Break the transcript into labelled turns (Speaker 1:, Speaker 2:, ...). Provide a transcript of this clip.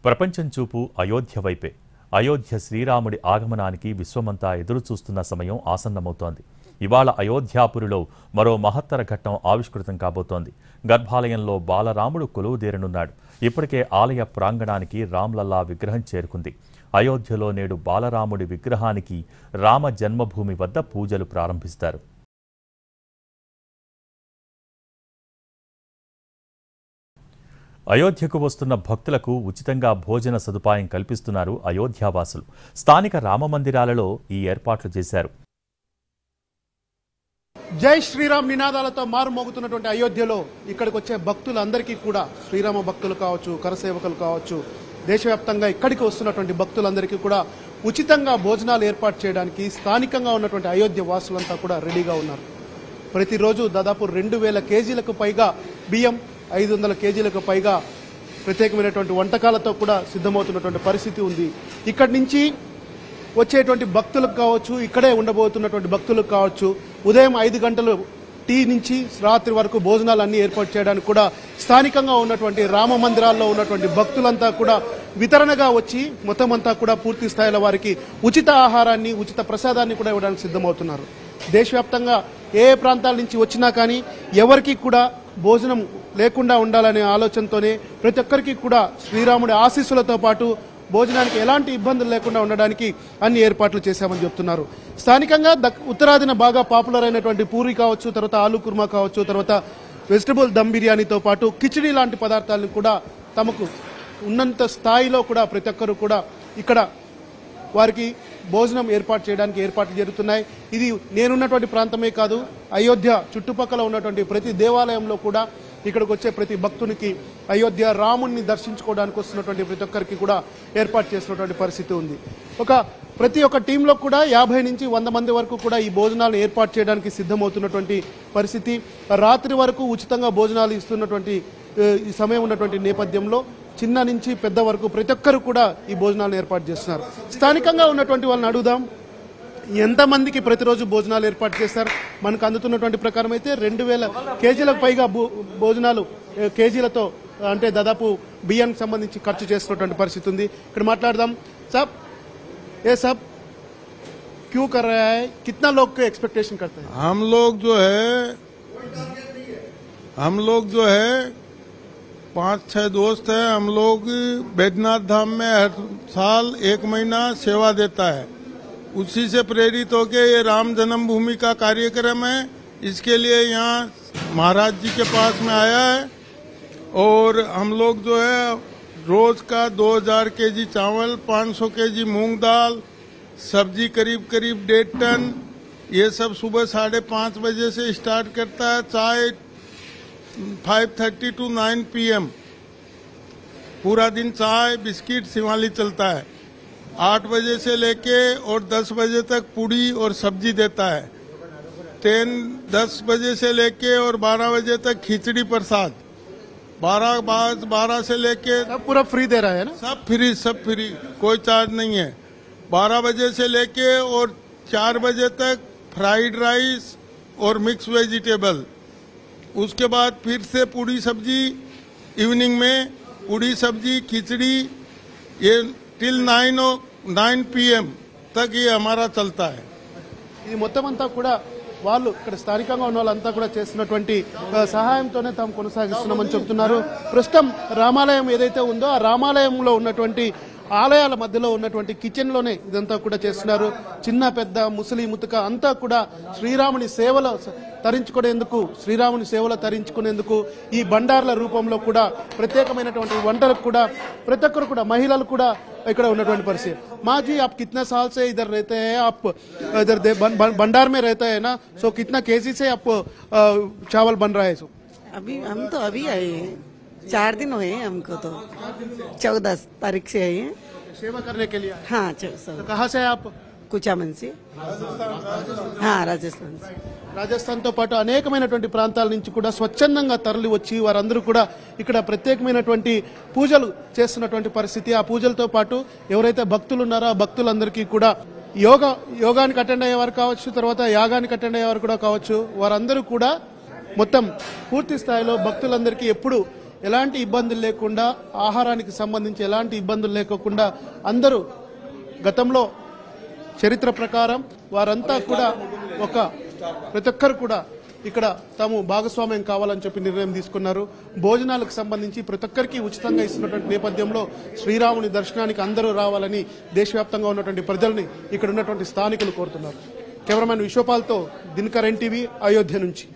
Speaker 1: ప్రపంచం చూపు అయోధ్య వైపే. అయోధ్య శ్రీరాముడి ఆగమనానికి విశ్వమంతా ఎదురుచూస్తున్న సమయం ఆసన్నమవుతోంది. ఇవాళ అయోధ్యాపురిలో మరో మహత్తర ఘట్టం ఆవిష్కృతం కాబోతోంది. గర్భాలయంలో బాలరాముడు కొలువుదేరనున్నాడు. ఇప్పటికే ఆలయ ప్రాంగణానికి రామ్లల్లా విగ్రహం చేరుకుంది. అయోధ్యలో నేడు బాలరాముడి విగ్రహానికి రామ జన్మభూమి వద్ద పూజలు ప్రారంభిస్తారు. అయోధ్యకు వస్తున్న భక్తులకు ఉచితంగా భోజన సదుపాయం కల్పిస్తున్నారు అయోధ్యావాసులు. స్థానిక రామ మందిరాలలో ఈ ఏర్పాట్లు చేశారు.
Speaker 2: జై శ్రీరామ్ నినాదాలతో మారుమోగుతున్నటువంటి అయోధ్యలో ఇక్కడికి వచ్చే భక్తులందరికీ కూడా, శ్రీరామ భక్తులు కావచ్చు, కరసేవకులు కావచ్చు, దేశవ్యాప్తంగా ఇక్కడికి వస్తున్నటువంటి భక్తులందరికీ కూడా ఉచితంగా భోజనాలు ఏర్పాటు చేయడానికి స్థానికంగా ఉన్నటువంటి అయోధ్య వాసులంతా కూడా రెడీగా ఉన్నారు. ప్రతిరోజు దాదాపు 2000 కేజీలకు పైగా బియ్యం, 500 కేజీలకు పైగా ప్రత్యేకమైనటువంటి వంటకాలతో కూడా సిద్ధమవుతున్నటువంటి పరిస్థితి ఉంది. ఇక్కడి నుంచి వచ్చేటువంటి భక్తులకు కావచ్చు, ఇక్కడే ఉండబోతున్నటువంటి భక్తులకు కావచ్చు, ఉదయం 5 గంటలు టీ నుంచి రాత్రి వరకు భోజనాలన్నీ ఏర్పాటు చేయడానికి కూడా స్థానికంగా ఉన్నటువంటి రామ మందిరాల్లో ఉన్నటువంటి భక్తులంతా కూడా వితరణగా వచ్చి మొత్తం అంతా కూడా పూర్తి స్థాయిలో వారికి ఉచిత ఆహారాన్ని, ఉచిత ప్రసాదాన్ని కూడా ఇవ్వడానికి సిద్ధమవుతున్నారు. దేశవ్యాప్తంగా ఏ ప్రాంతాల నుంచి వచ్చినా కానీ ఎవరికి కూడా భోజనం లేకుండా ఉండాలనే ఆలోచనతోనే ప్రతి ఒక్కరికి కూడా శ్రీరాముడి ఆశీస్సులతో పాటు భోజనానికి ఎలాంటి ఇబ్బందులు లేకుండా ఉండడానికి అన్ని ఏర్పాట్లు చేశామని చెప్తున్నారు. స్థానికంగా ఉత్తరాదిన బాగా పాపులర్ అయినటువంటి పూరి కావచ్చు, తర్వాత ఆలు కుర్మా కావచ్చు, తర్వాత వెజిటబుల్ దమ్ బిర్యానీతో పాటు కిచిడి లాంటి పదార్థాలను కూడా తమకు ఉన్నంత స్థాయిలో కూడా ప్రతి ఒక్కరు కూడా ఇక్కడ వారికి భోజనం ఏర్పాటు చేయడానికి ఏర్పాట్లు జరుగుతున్నాయి. ఇది నేనున్నటువంటి ప్రాంతమే కాదు, అయోధ్య చుట్టుపక్కల ఉన్నటువంటి ప్రతి దేవాలయంలో కూడా ఇక్కడికి వచ్చే ప్రతి భక్తునికి అయోధ్య రాముణ్ణి దర్శించుకోవడానికి వస్తున్నటువంటి ప్రతి ఒక్కరికి కూడా ఏర్పాటు చేసినటువంటి పరిస్థితి ఉంది. ప్రతి ఒక్క టీంలో కూడా 50 నుంచి 100 మంది వరకు కూడా ఈ భోజనాలు ఏర్పాటు చేయడానికి సిద్ధమవుతున్నటువంటి పరిస్థితి. రాత్రి వరకు ఉచితంగా భోజనాలు ఇస్తున్నటువంటి ఈ సమయం ఉన్నటువంటి నేపథ్యంలో చిన్న నుంచి పెద్ద వరకు ప్రతి ఒక్కరు కూడా ఈ భోజనాలు ఏర్పాటు చేస్తున్నారు. స్థానికంగా ఉన్నటువంటి వాళ్ళని అడుగుదాం, ఎంతమందికి ప్రతిరోజు భోజనాలు ఏర్పాటు చేస్తారు? మనకు అందుతున్నటువంటి ప్రకారం అయితే 2000 కేజీలకు పైగా భోజనాలు కేజీలతో, అంటే దాదాపు బియ్యానికి సంబంధించి ఖర్చు చేస్తున్నటువంటి పరిస్థితి ఉంది. ఇక్కడ మాట్లాడదాం. సాబ్ ఏ సాబ్ क्यों कर रहा है, कितना लोग के एक्सपेक्टेशन करते हैं?
Speaker 3: हम लोग जो है 5-6 दोस्त हैं. हम लोग बैद्यनाथ धाम में हर साल 1 महीना सेवा देता है. उसी से प्रेरित होकर ये राम जन्मभूमि का कार्यक्रम है. इसके लिए यहाँ महाराज जी के पास में आया है. और हम लोग जो है रोज का 2000 केजी चावल, 500 केजी मूंग दाल, सब्जी करीब 1.5 टन, ये सब सुबह 5:30 बजे से स्टार्ट करता है. चाय 5:30 to 9 PM पूरा दिन चाय, बिस्किट, शिवाली चलता है. 8 बजे से लेके और 10 बजे तक पूड़ी और सब्जी देता है. 10 बजे से लेके और 12 बजे तक खिचड़ी प्रसाद. 12 से लेके
Speaker 2: सब पूरा फ्री दे रहा है ना?
Speaker 3: सब फ्री, कोई चार्ज नहीं है. 12 बजे से लेके और 4 बजे तक फ्राइड राइस और मिक्स वेजिटेबल. उसके बाद फिर से पूड़ी सब्जी, इवनिंग में पूड़ी सब्जी खिचड़ी, ये टिल 9 PM तक ये हमारा चलता है.
Speaker 2: ఇది మొత్తం అంతా కూడా వాళ్ళు ఇక్కడ స్థానికంగా ఉన్న వాళ్ళంతా కూడా చేస్తున్నటువంటి సహాయంతోనే తాము కొనసాగిస్తున్నామని చెప్తున్నారు. ప్రస్తుతం రామాలయం ఏదైతే ఉందో ఆ రామాలయంలో ఉన్నటువంటి ఆలయాల మధ్యలో ఉన్నటువంటి కిచెన్ లోనే ఇదంతా కూడా చేస్తున్నారు. చిన్న పెద్ద ముసలి ముతుక అంతా కూడా శ్రీరాముని సేవలో తరించుకునేందుకు ఈ బండార్ల రూపంలో కూడా ప్రత్యేకమైనటువంటి వంటలకు కూడా ప్రతి ఒక్కరు కూడా మహిళలు కూడా ఇక్కడ ఉన్నటువంటి పరిస్థితి. మాజీ आप कितना साल से इधर रहते हैं? आप इधर भंडार में रहते हैं ना, सो कितना केजी से आप चावल बन रहा है? सो
Speaker 4: हम तो अभी आए हैं, 4 दिन हुए हैं हमको, तो 14 तारीख से आए हैं
Speaker 2: सेवा करने के लिए.
Speaker 4: हाँ,
Speaker 2: तो कहाँ से आप?
Speaker 4: कुचामन से. हाँ, राजस्थान से.
Speaker 2: రాజస్థాన్తో పాటు అనేకమైనటువంటి ప్రాంతాల నుంచి కూడా స్వచ్ఛందంగా తరలి వచ్చి వారందరూ కూడా ఇక్కడ ప్రత్యేకమైనటువంటి పూజలు చేస్తున్నటువంటి పరిస్థితి. ఆ పూజలతో పాటు ఎవరైతే భక్తులు ఉన్నారో ఆ భక్తులందరికీ కూడా యోగానికి అటెండ్ అయ్యేవారు కావచ్చు, తర్వాత యాగానికి అటెండ్ అయ్యేవారు కూడా కావచ్చు, వారందరూ కూడా మొత్తం పూర్తి స్థాయిలో భక్తులందరికీ ఎప్పుడు ఎలాంటి ఇబ్బందులు లేకుండా, ఆహారానికి సంబంధించి ఎలాంటి ఇబ్బందులు లేకుండా అందరూ గతంలో చరిత్ర ప్రకారం వారంతా కూడా ప్రతి ఒక్కరు కూడా ఇక్కడ తాము భాగస్వామ్యం కావాలని చెప్పి నిర్ణయం తీసుకున్నారు. భోజనాలకు సంబంధించి ప్రతి ఒక్కరికి ఉచితంగా ఇస్తున్నటువంటి నేపథ్యంలో శ్రీరాముని దర్శనానికి అందరూ రావాలని దేశవ్యాప్తంగా ఉన్నటువంటి ప్రజల్ని ఇక్కడ ఉన్నటువంటి స్థానికులు కోరుతున్నారు. కెమెరామెన్ విశ్వపాల్తో దినకర్ NTV, అయోధ్య నుంచి.